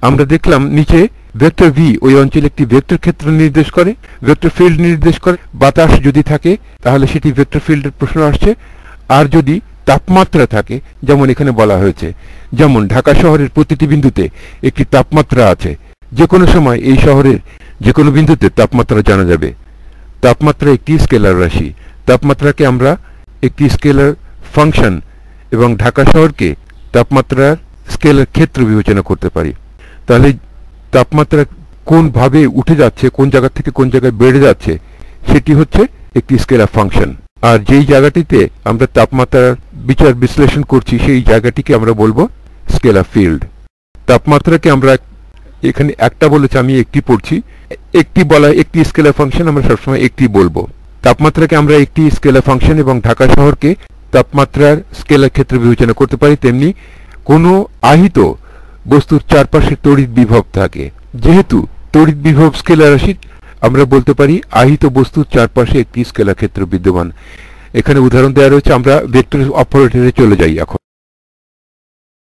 আমরা দেখলাম নিচে ভেক্টর ভি ওই অঞ্চলে একটি ভেক্টর ক্ষেত্র নির্দেশ করে, ভেক্টর ফিল্ড নির্দেশ করে। বাতাস যদি থাকে তাহলে সেটি ভেক্টর ফিল্ডের প্রশ্ন আসছে। আর যদি তাপমাত্রা থাকে, যেমন এখানে বলা হয়েছে, যেমন ঢাকা শহরের প্রতিটি বিন্দুতে একটি তাপমাত্রা আছে, যে কোনো সময় এই শহরের যে কোনো বিন্দুতে তাপমাত্রা জানা যাবে। তাপমাত্রা একটি স্কেলার রাশি, তাপমাত্রাকে আমরা একটি স্কেলার ফাংশন এবং ঢাকা শহরকে তাপমাত্রার স্কেলার ক্ষেত্র বিবেচনা করতে পারি। তাহলে তাপমাত্রা কোনভাবে উঠে যাচ্ছে, কোন জায়গা থেকে কোন জায়গায় বেড়ে যাচ্ছে, সেটি হচ্ছে একটি স্কেলার ফাংশন। আর যেই জায়গাটিতে আমরা তাপমাত্রার বিচার বিশ্লেষণ করছি সেই জায়গাটিকে আমরা বলবো স্কেলার ফিল্ড। তাপমাত্রাকে আমরা এখানে একটা বলেছে, আমি একটি পড়ছি, একটি বলা একটি স্কেলার ফাংশন, আমরা সবসময় একটি বলবো। তাপমাত্রাকে আমরা একটি স্কেলার ফাংশন এবং ঢাকা শহরকে তাপমাত্রার স্কেলার ক্ষেত্র বিবেচনা করতে পারি। তেমনি কোনো আহিত বস্তুর চারপাশে তড়িৎ বিভব থাকে, যেহেতু তড়িৎ বিভব স্কেলার রাশি, আমরা বলতে পারি আহিত বস্তুর চারপাশে একটি স্কেলার ক্ষেত্র বিদ্যমান। এখানে উদাহরণ দেওয়া রয়েছে। আমরা ভেক্টর অপারেটরে চলে যাই এখন।